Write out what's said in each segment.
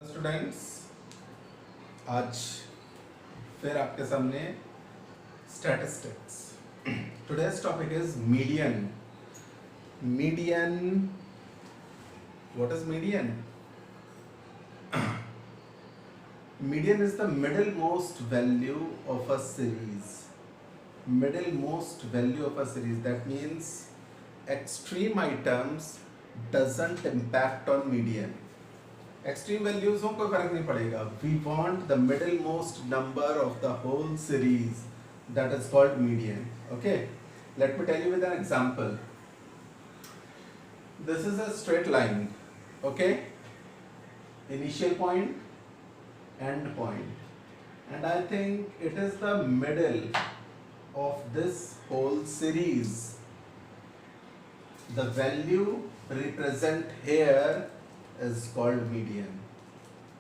Students, आज फिर आपके सामने statistics. Today's topic is median. Median, what is median? Median is the middle most value of a series. Middle most value of a series, that means extreme items doesn't impact on median. Extreme values हो कोई फर्क नहीं पड़ेगा. We want the middle most number of the whole series, that is called median. Okay, let me tell you with an example. This is a straight line. Okay, initial point, end point, and I think it is the middle of this whole series. The value represent here is called median.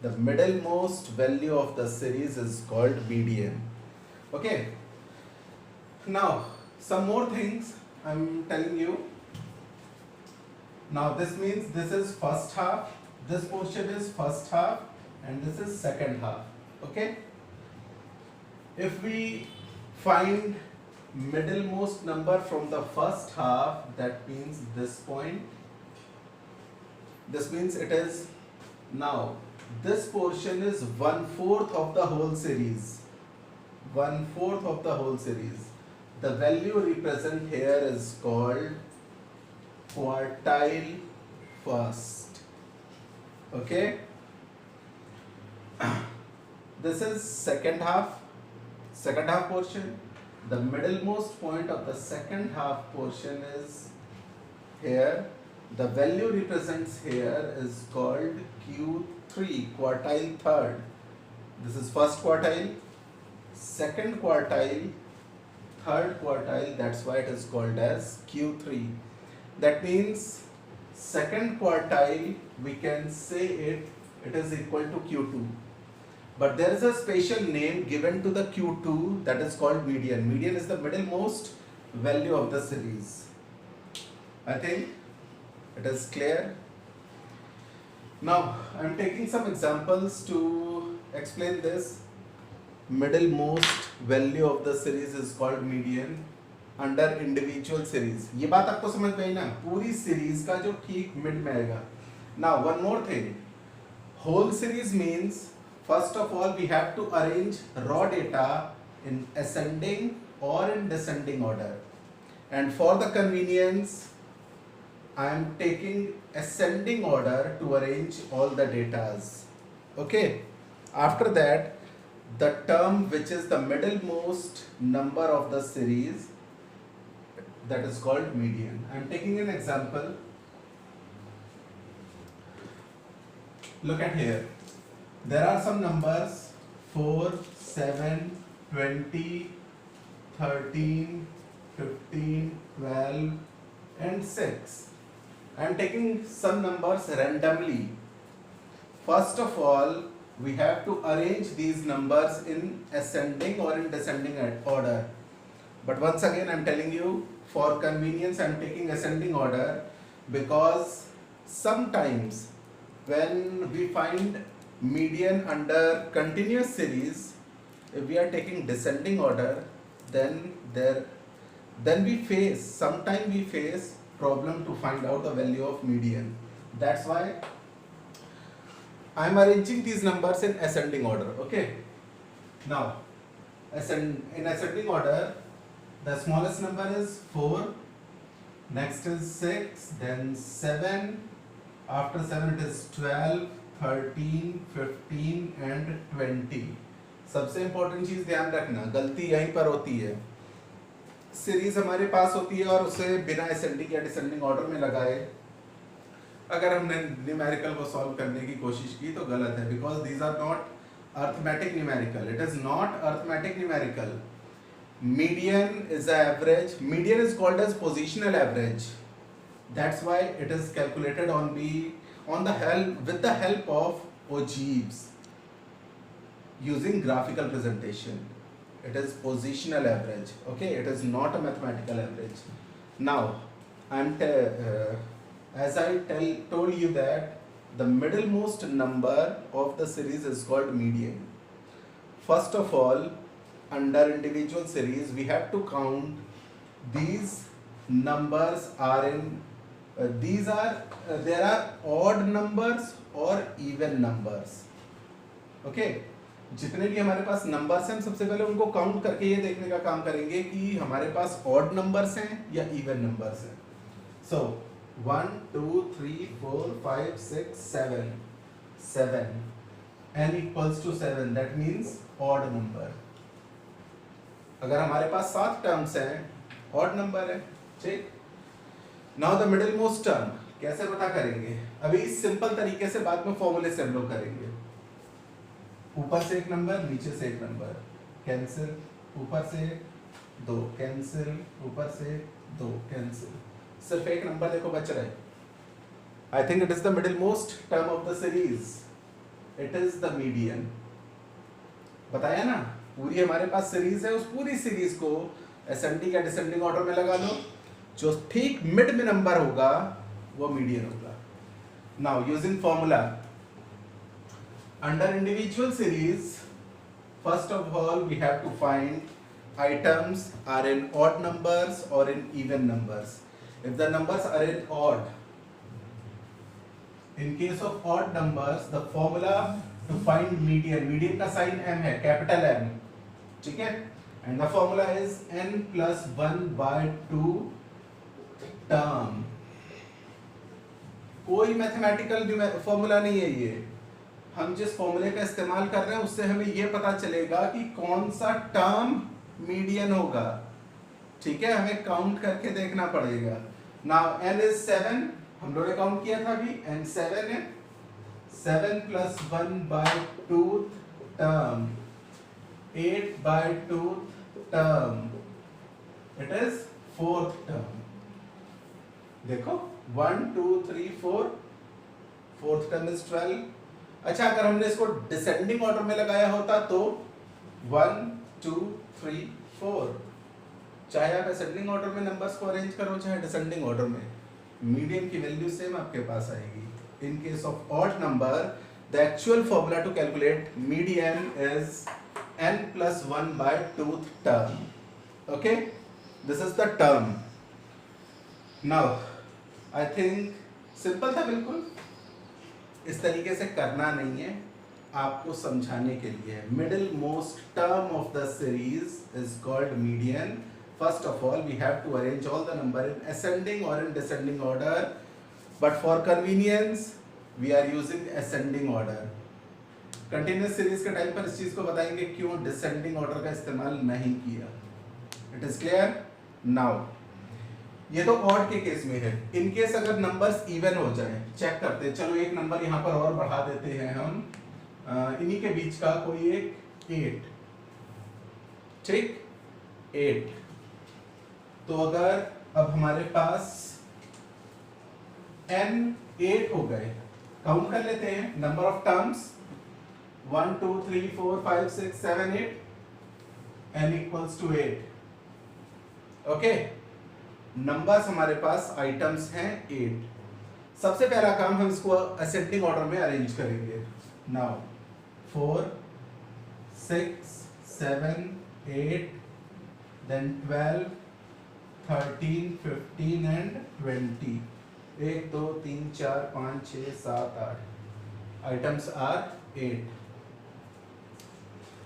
The middlemost value of the series is called median. Okay, now some more things I'm telling you. Now this means this is first half, this portion is first half, and this is second half. Okay, if we find middlemost number from the first half, that means this point. This means it is, now this portion is 1/4 of the whole series. 1/4 of the whole series. The value represent here is called quartile first. Okay, this is second half portion. The middlemost point of the second half portion is here. The value represents here is called Q3, quartile third. This is first quartile, second quartile, third quartile, that's why it is called as Q3. That means second quartile, we can say it is equal to Q2. But there is a special name given to the Q2, that is called median. Median is the middlemost value of the series. I think it is clear. Now I am taking some examples to explain this. Middlemost value of the series is called median under individual series. ये बात आपको समझ में आई ना? पूरी series का जो ठीक mid में आएगा. Now one more thing. Whole series means first of all we have to arrange raw data in ascending or in descending order, and for the convenience I am taking ascending order to arrange all the datas. Okay, after that the term which is the middlemost number of the series, that is called median. I am taking an example. Look at here. There are some numbers 4, 7, 20, 13, 15, 12 and 6. I am taking some numbers randomly. First of all, we have to arrange these numbers in ascending or in descending order. But once again I am telling you, for convenience I am taking ascending order, because sometimes when we find median under continuous series, if we are taking descending order, then we face problem to find out the value of median. That's why I am arranging these numbers in ascending order. Okay, now in ascending order, the smallest number is 4, next is 6, then 7, after 7 it is 12, 13, 15 and 20. सबसे important चीज ध्यान रखना, गलती यहीं पर होती है. Series हमारे पास होती है और उसे बिना असेंडिंग या डिसेंडिंग ऑर्डर में लगाए अगर हमने न्यूमेरिकल को सॉल्व करने की कोशिश की तो गलत है, because these are not arithmetic numerical. It is not arithmetic numerical. Median is the average. Median is called as positional average. That's why it is calculated with the help of ogives using graphical presentation. It is positional average. Okay, it is not a mathematical average. Now, as I told you that the middlemost number of the series is called median. First of all, under individual series we have to count these numbers are in there are odd numbers or even numbers. Okay, जितने भी हमारे पास numbers हैं हम सबसे पहले उनको count करके ये देखने का काम करेंगे कि हमारे पास ऑड नंबर्स हैं या इवन नंबर्स हैं. सो 1 2 3 4 5 6 7 n equals to 7, that means odd number. अगर हमारे पास 7 टर्म्स हैं odd नंबर है. ठीक, now the middle most term कैसे पता करेंगे? अभी इस सिंपल तरीके से बाद में फॉर्मूले से हम लोग करेंगे. ऊपर से एक नंबर, नीचे से एक नंबर, कैंसिल, ऊपर से 2 कैंसिल, ऊपर से 2 कैंसिल, सिर्फ एक नंबर देखो बच रहा है. I think it is the middle most term of the series, it is the median. बताया ना, पूरी हमारे पास सीरीज है, उस पूरी सीरीज को असेंडिंग या डिसेंडिंग ऑर्डर में लगा लो, जो ठीक मिड में नंबर होगा वो मीडियन होगा. Now using formula, under individual series, first of all we have to find items are in odd numbers or in even numbers. If the numbers are in odd, in case of odd numbers, the formula to find median, median का sign m है, capital M, ठीक है, and the formula is n plus 1 by 2 term. कोई mathematical formula नहीं है ये. हम जिस फॉर्मूले का इस्तेमाल कर रहे हैं उससे हमें यह पता चलेगा कि कौन सा टर्म मीडियन होगा. ठीक है, हमें काउंट करके देखना पड़ेगा. नाउ n इज 7, हम लोगों ने काउंट किया था अभी, n 7 है. 7 plus 1 by 2 term, 8 by 2 term, it is 4th term. देखो 1 2 3 4, 4th टर्म इज 12. अच्छा, अगर हमने इसको डिसेंडिंग ऑर्डर में लगाया होता तो 1 2 3 4, चाहे आप असेंडिंग ऑर्डर में नंबर्स को अरेंज करो चाहे डिसेंडिंग ऑर्डर में, मीडियन की वैल्यू सेम आपके पास आएगी. In case of odd number the actual formula to calculate median is n plus 1 by 2th term. Okay, this is the term. Now I think simple था बिल्कुल. इस तरीके से करना नहीं है, आपको समझाने के लिए. Middle most term of the series is called median. First of all we have to arrange all the number in ascending और in descending order, but for convenience we are using ascending order. Continuous series के time पर इस चीज को बताएंगे क्यों descending order का इस्तेमाल नहीं किया. It is clear. नाउ ये तो ऑड के केस में है. इन केस अगर नंबर्स इवन हो जाए, चेक करते हैं. चलो एक नंबर यहाँ पर और बढ़ा देते हैं हम, इन्हीं के बीच का कोई एक 8. ठीक, 8. तो अगर अब हमारे पास n 8 हो गए, काउंट कर लेते हैं number of terms. 1 2 3 4 5 6 7 8, n equals to 8. Okay, numbers हमारे पास आइटम्स हैं 8. सबसे पहला काम हम इसको असेंडिंग ऑर्डर में अरेंज करेंगे. Now 4 6 7 8, then 12 13 15 and 20. 1 2 3 4 5 6 7 8 items are 8.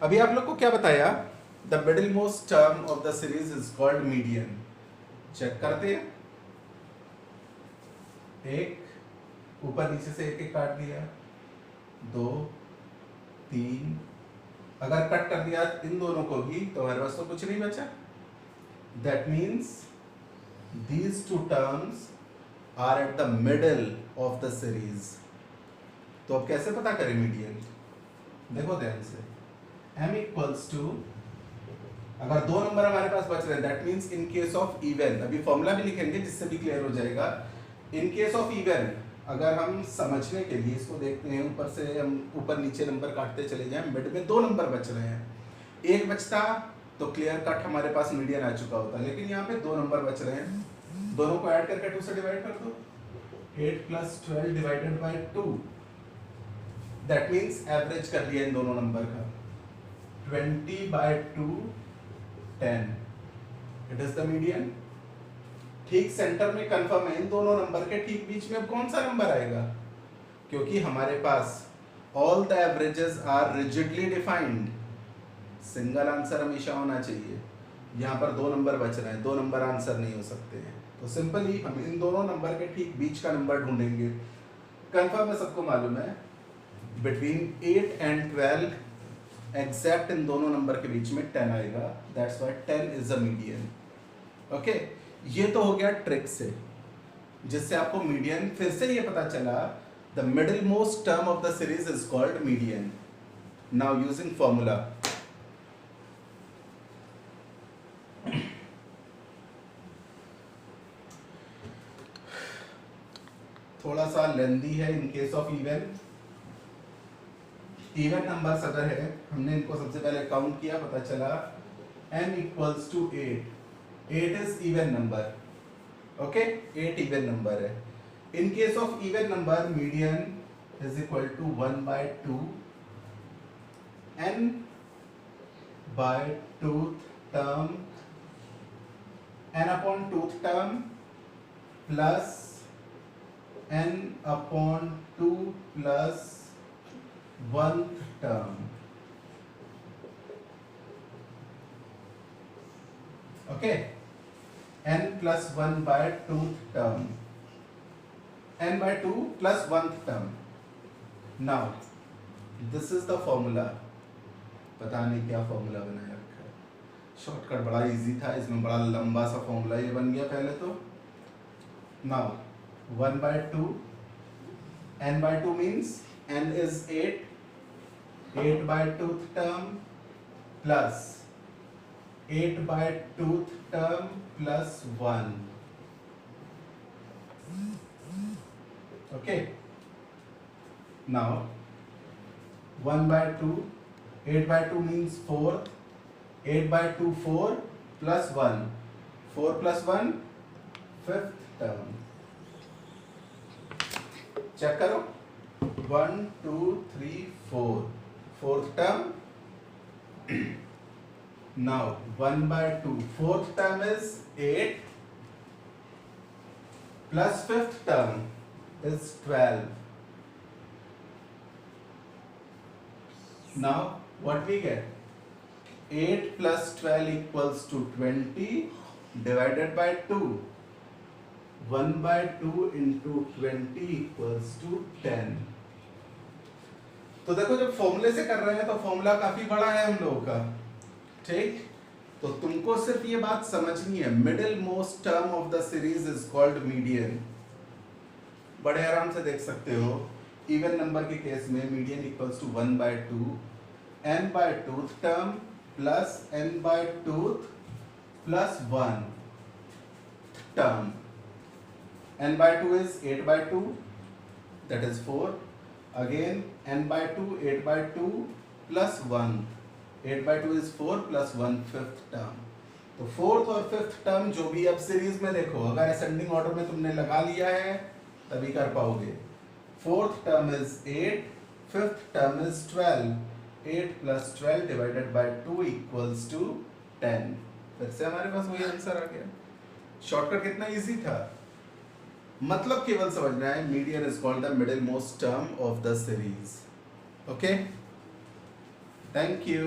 अभी आप लोग को क्या बताया? The middle most term of the series is called median. Check करते हैं. एक ऊपर नीचे से एक एक काट दिया, 2 3, अगर कट कर दिया इन दोनों को भी तो हमारे पास तो कुछ नहीं बचा. That means these two terms are at the middle of the series. तो अब कैसे पता करें मीडियन? देखो ध्यान से, m equals to, अगर 2 नंबर हमारे पास बच रहे हैं, that means in case of even, अभी फॉर्मूला भी लिखेंगे जिससे भी क्लियर हो जाएगा. इन केस ऑफ इवन, अगर हम समझने के लिए इसको देखते हैं, ऊपर से हम ऊपर नीचे नंबर काटते चले जाएं, मिड में 2 नंबर बच रहे हैं, एक बचता तो क्लियर कट हमारे पास मीडियन आ चुका होता, लेकिन यहाँ पे 2 नंबर बच रहे हैं. दोनों को ऐड करके 2 से डिवाइड कर दो. 8 + 12 divided by 2, that means average कर लिया इन दोनों नंबर का 20/2 10 इट इज द मीडियन। ठीक सेंटर में कंफर्म है, इन दोनों नंबर के ठीक बीच में अब कौन सा नंबर आएगा, क्योंकि हमारे पास all the averages are rigidly defined, single answer हमेशा होना चाहिए। यहाँ पर दो नंबर बच रहे हैं, दो नंबर आंसर नहीं हो सकते हैं, तो सिंपली हम इन दोनों नंबर के ठीक बीच का नंबर ढूंढेंगे। कंफर्म है, सबको मालूम है बिटवीन 8 एंड 12 एग्जैक्ट इन दोनों नंबर के बीच में 10 आएगा, that's why 10 is a median. Okay, ये तो हो गया ट्रिक से, जिससे आपको मीडियन फिर से ये पता चला the middle most term of the series is called median. Now using formula, थोड़ा सा लेंदी है in case of even numbers अगर है, हमने इनको सबसे पहले काउंट किया, पता चला n equals to 8 is even number. Okay, 8 even number है। In case of even number median is equal to 1/2 n by tooth term, n upon tooth term plus n upon 2 plus 1th term। okay, n plus 1 by 2th term, n by 2 plus 1th term। now this is the formula, पता नहीं क्या formula बनाया रखा है, shortcut बड़ा easy था, इसमें बड़ा लंबा सा फॉर्मूला ये बन गया पहले तो। Now 1/2, n/2 means n is 8, 8/2th term plus 8/2th term plus 1। okay, now 1/2, 8/2 means 4, 8/2 4 plus 1, 4 plus 1 5th term। Check करो, 1 2 3 4 4th term। now 1/2 4th term is 8 plus 5th term is 12। now what we get, 8 plus 12 equals to 20 divided by 2, 1/2 into 20 equals to 10। तो देखो जब फॉर्मूले से कर रहे हैं तो फॉर्मूला काफी बड़ा है हम लोगों का, ठीक। तो तुमको सिर्फ ये बात समझनी है, middle most term of the series is called median. बड़े आराम से देख सकते हो, इवन नंबर के केस में median equals to 1/2 n/2th term plus n/2th plus 1 term। n/2 is 8/2, that is 4, again n/2 8/2 plus 1, 8/2 is 4 plus 1 5th term। तो 4th और 5th term जो भी अब सीरीज में देखो, अगर असेंडिंग ऑर्डर में तुमने लगा लिया है तभी कर पाओगे। 4th term is 8, 5th term is 12, 8 plus 12 divided by 2 equals to 10। फिर से हमारे पास वही आंसर आ गया। शॉर्टकट कितना इजी था, मतलब केवल समझना है median is called the middle most term of the series. Okay, thank you.